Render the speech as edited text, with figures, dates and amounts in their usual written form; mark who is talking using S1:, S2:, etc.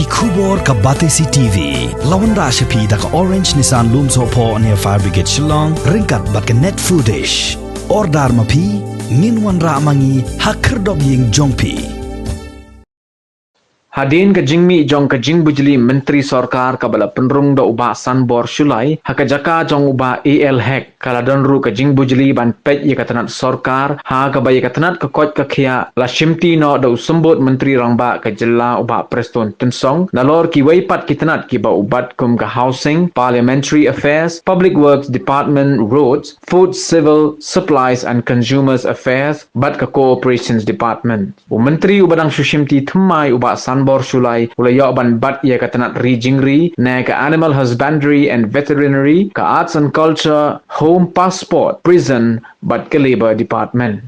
S1: Kubor ka Batesi TV. Lawan Rashapi da ka Orange Nissan Looms Hopo near Fire Brigade Shillong. Ringkat bat ka net foodish. Ordar mapi. Minwan ra mangi hakerdog ying jongpi.
S2: Hadin ke jingmi jong ke jing bujli menteri sorkar kabala penrung da ubah sanbor Shulai haka jaka jong ubah AL hack kala donru ke jing bujli ban pej ye katanat sorkar ha ka bayi katanat ke kot ke khia la shimti no da usembut menteri rangba ke jella ubah Preston Tunsong nalor ki waipat kitanat ki ba ubat kum ke housing, parliamentary affairs, public works department, roads, food, civil supplies and consumers affairs bat ke cooperations department. U menteri ubadang sushimti thmai ubah sanbor Shulai ulaya ban bat ye katanat rijingri ne ka animal husbandry and veterinary ka arts and culture, home passport, prison bat ke labor department.